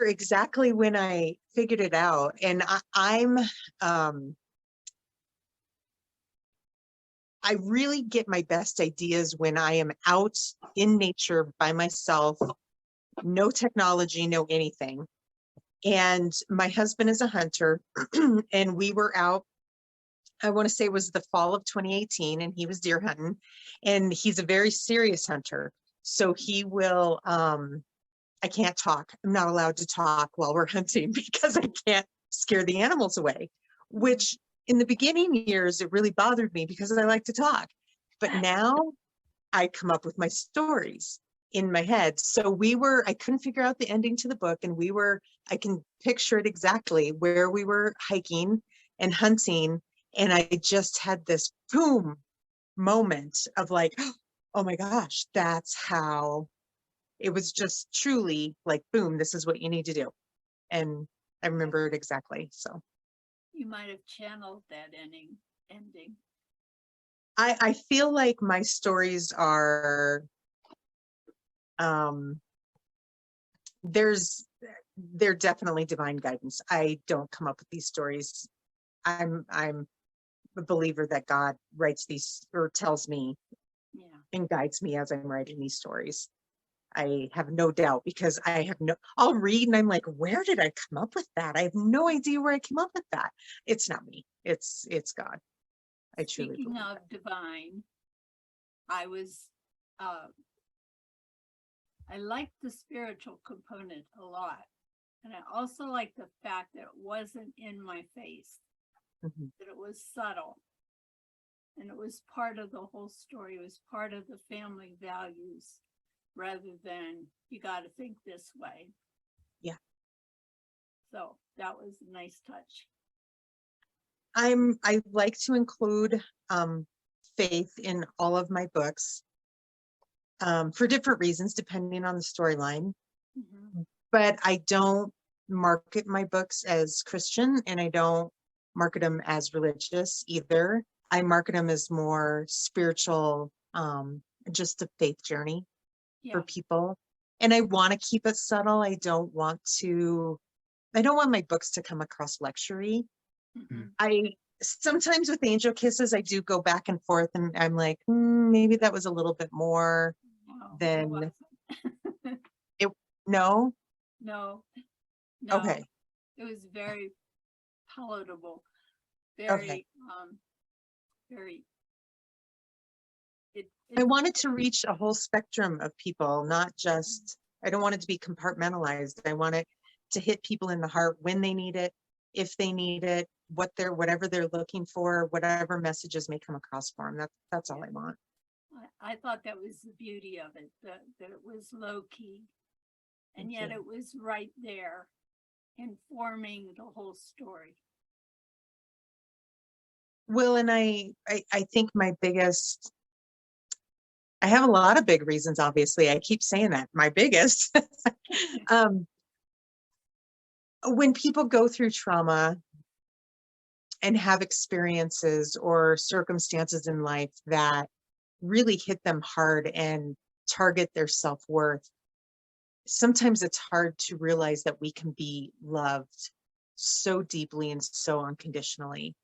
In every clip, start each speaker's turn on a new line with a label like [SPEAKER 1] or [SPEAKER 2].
[SPEAKER 1] exactly when I figured it out. And I really get my best ideas when I am out in nature by myself, no technology, no anything. And my husband is a hunter, and we were out, I want to say it was the fall of 2018, and he was deer hunting, and he's a very serious hunter. So he will, I can't talk. I'm not allowed to talk while we're hunting because I can't scare the animals away, which in the beginning years, it really bothered me because I like to talk. But now I come up with my stories in my head. So I couldn't figure out the ending to the book. And I can picture it exactly where we were hiking and hunting. And I just had this boom moment of like, oh my gosh, that's how it was, just truly like, boom, this is what you need to do. And I remember it exactly. So
[SPEAKER 2] You might have channeled that ending.
[SPEAKER 1] I feel like my stories are, they're definitely divine guidance. I don't come up with these stories. I'm a believer that God writes these, or tells me and guides me as I'm writing these stories. I have no doubt, because I'll read and I'm like, where did I come up with that? I have no idea where I came up with that. It's not me. It's God. I truly
[SPEAKER 2] Speaking
[SPEAKER 1] believe
[SPEAKER 2] of
[SPEAKER 1] that.
[SPEAKER 2] divine, I liked the spiritual component a lot. And I also like the fact that it wasn't in my face,
[SPEAKER 1] Mhm.
[SPEAKER 2] that it was subtle. And it was part of the whole story. It was part of the family values rather than you got to think this way.
[SPEAKER 1] Yeah.
[SPEAKER 2] So that was a nice touch.
[SPEAKER 1] I like to include faith in all of my books, for different reasons, depending on the storyline.
[SPEAKER 2] Mhm.
[SPEAKER 1] But I don't market my books as Christian, and I don't market them as religious either. I market them as more spiritual, just a faith journey for
[SPEAKER 2] Yeah.
[SPEAKER 1] people. And I want to keep it subtle. I don't want my books to come across lectury.
[SPEAKER 2] Mhm.
[SPEAKER 1] I sometimes with Angel Kisses, I do go back and forth, and I'm like, maybe that was a little bit more
[SPEAKER 2] No, it
[SPEAKER 1] than
[SPEAKER 2] wasn't.
[SPEAKER 1] it. No.
[SPEAKER 2] No, no.
[SPEAKER 1] Okay.
[SPEAKER 2] It was very palatable,
[SPEAKER 1] Okay.
[SPEAKER 2] very, very,
[SPEAKER 1] I
[SPEAKER 2] it,
[SPEAKER 1] wanted to reach a whole spectrum of people, not just, I don't want it to be compartmentalized. I want it to hit people in the heart when they need it, if they need it, whatever they're looking for, whatever messages may come across for them. That's all I want.
[SPEAKER 2] I thought that was the beauty of it, that it was low key. And
[SPEAKER 1] Thank
[SPEAKER 2] yet
[SPEAKER 1] you.
[SPEAKER 2] it was right there informing the whole story.
[SPEAKER 1] Well, and I think I have a lot of big reasons, obviously. I keep saying that. My biggest, when people go through trauma and have experiences or circumstances in life that really hit them hard and target their self-worth, sometimes it's hard to realize that we can be loved so deeply and so unconditionally.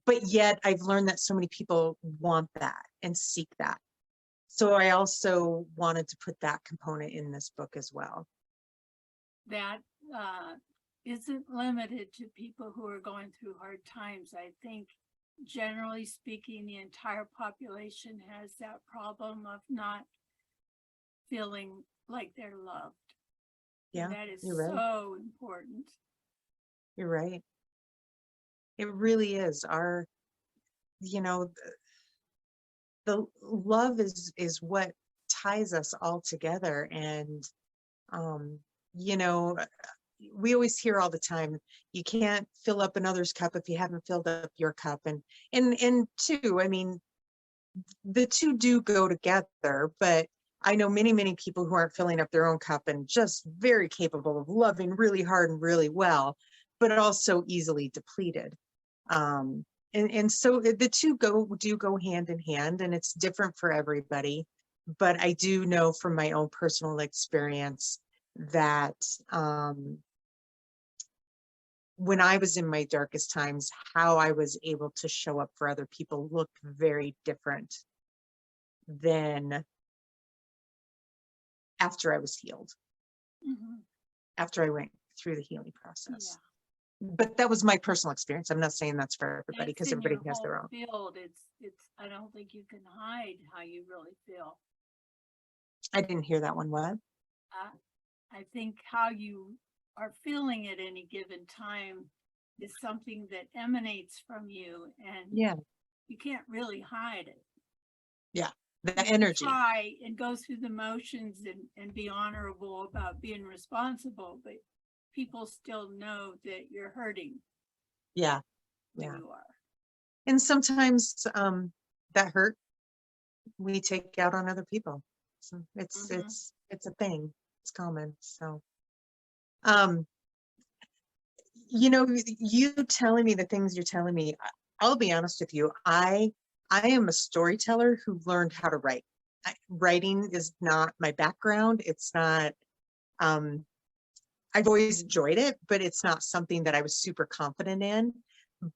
[SPEAKER 1] But yet I've learned that so many people want that and seek that. So I also wanted to put that component in this book as well.
[SPEAKER 2] That isn't limited to people who are going through hard times. I think, generally speaking, the entire population has that problem of not feeling like they're loved.
[SPEAKER 1] Yeah,
[SPEAKER 2] And that is
[SPEAKER 1] you're right.
[SPEAKER 2] so important.
[SPEAKER 1] You're right. It really is. You know, the love is what ties us all together. And you know, we always hear all the time, you can't fill up another's cup if you haven't filled up your cup. And two, I mean, the two do go together, but I know many people who aren't filling up their own cup and just very capable of loving really hard and really well, but also easily depleted. Um, and so the two do go hand in hand, and it's different for everybody. But I do know from my own personal experience that when I was in my darkest times, how I was able to show up for other people looked very different than after I was healed,
[SPEAKER 2] Mhm.
[SPEAKER 1] after I went through the healing process.
[SPEAKER 2] Yeah.
[SPEAKER 1] But that was my personal experience. I'm not saying that's for
[SPEAKER 2] And
[SPEAKER 1] everybody,
[SPEAKER 2] it's
[SPEAKER 1] because
[SPEAKER 2] in your
[SPEAKER 1] everybody has their
[SPEAKER 2] whole
[SPEAKER 1] own.
[SPEAKER 2] field. I don't think you can hide how you really feel.
[SPEAKER 1] I didn't hear that one. What?
[SPEAKER 2] I think how you are feeling at any given time is something that emanates from you, and
[SPEAKER 1] Yeah.
[SPEAKER 2] you can't really hide it.
[SPEAKER 1] Yeah.
[SPEAKER 2] You
[SPEAKER 1] The
[SPEAKER 2] can
[SPEAKER 1] energy.
[SPEAKER 2] try and go through the motions and be honorable about being responsible, but people still know that you're hurting
[SPEAKER 1] Yeah.
[SPEAKER 2] when
[SPEAKER 1] Yeah.
[SPEAKER 2] you are.
[SPEAKER 1] And sometimes that hurt we take out on other people. So it's
[SPEAKER 2] Mhm.
[SPEAKER 1] it's a thing. It's common. So you know, you telling me the things you're telling me, I'll be honest with you. I am a storyteller who learned how to write. Writing is not my background. It's not I've always enjoyed it, but it's not something that I was super confident in.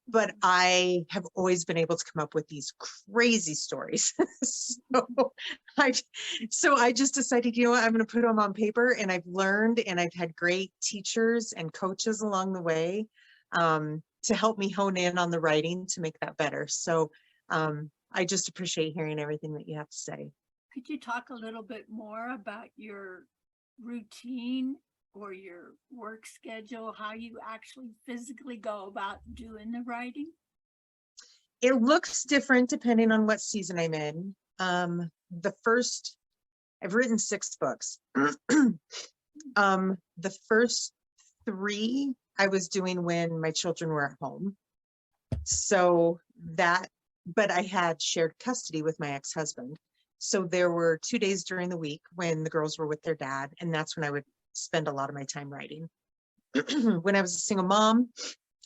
[SPEAKER 1] But I have always been able to come up with these crazy stories. I, so I just decided, you know what, I'm going to put them on paper, and I've learned, and I've had great teachers and coaches along the way to help me hone in on the writing to make that better. So I just appreciate hearing everything that you have to say.
[SPEAKER 2] Could you talk a little bit more about your routine or your work schedule, how you actually physically go about doing the writing?
[SPEAKER 1] It looks different depending on what season I'm in. I've written 6 books. The first 3 I was doing when my children were at home. So but I had shared custody with my ex-husband. So there were 2 days during the week when the girls were with their dad, and that's when I would spend a lot of my time writing. When I was a single mom,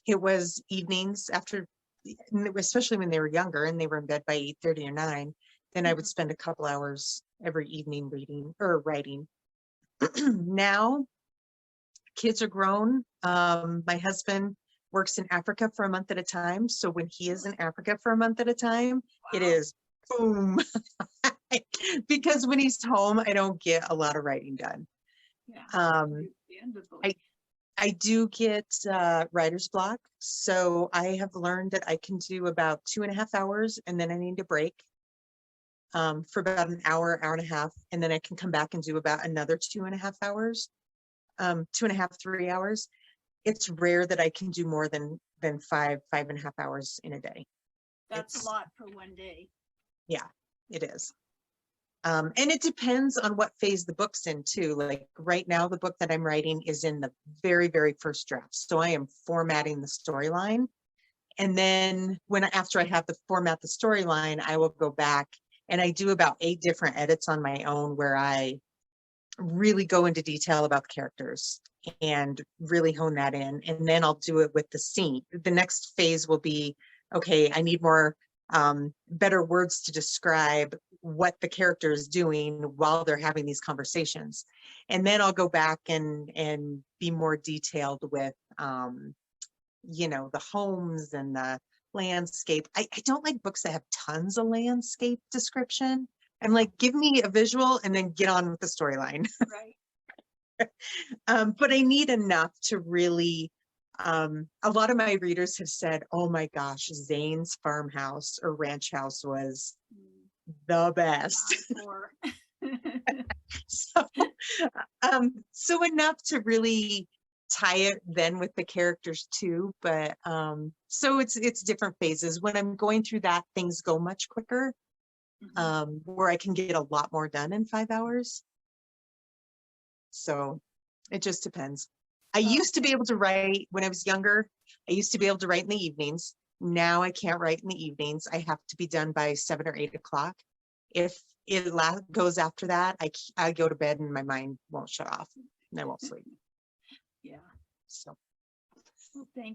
[SPEAKER 1] it was evenings after, especially when they were younger and they were in bed by 8:30 or 9, then I would spend a couple hours every evening reading or writing. Now kids are grown. My husband works in Africa for a month at a time. So when he is in Africa for a month at a time, it
[SPEAKER 2] Wow.
[SPEAKER 1] is boom. Because when he's home, I don't get a lot of writing done.
[SPEAKER 2] Yeah.
[SPEAKER 1] I I do get writer's block. So I have learned that I can do about 2.5 hours, and then I need to break for about an hour, hour and a half. And then I can come back and do about another 2.5 hours, 2.5, 3 hours. It's rare that I can do more than 5.5 hours in a day.
[SPEAKER 2] That's a lot for one day.
[SPEAKER 1] Yeah, it is. And it depends on what phase the book's in too. Like right now, the book that I'm writing is in the very, very first draft. So I am formatting the storyline. And then after I have to format the storyline, I will go back and I do about 8 different edits on my own where I really go into detail about the characters and really hone that in. And then I'll do it with the scene. The next phase will be, okay, I need more better words to describe what the character is doing while they're having these conversations. And then I'll go back and be more detailed with you know, the homes and the landscape. I don't like books that have tons of landscape description. I'm like, give me a visual and then get on with the storyline.
[SPEAKER 2] Right.
[SPEAKER 1] But I need enough to really, a lot of my readers have said, oh my gosh, Zane's farmhouse or ranch house was the best.
[SPEAKER 2] Or
[SPEAKER 1] So, so enough to really tie it then with the characters too. But so it's different phases. When I'm going through that, things go much quicker, where I can get a lot more done in 5 hours. So it just depends. I used to be able to write when I was younger. I used to be able to write in the evenings. Now I can't write in the evenings. I have to be done by 7 or 8 o'clock. If it goes after that, I go to bed and my mind won't shut off and I won't sleep.
[SPEAKER 2] Yeah.
[SPEAKER 1] So
[SPEAKER 2] Well, thank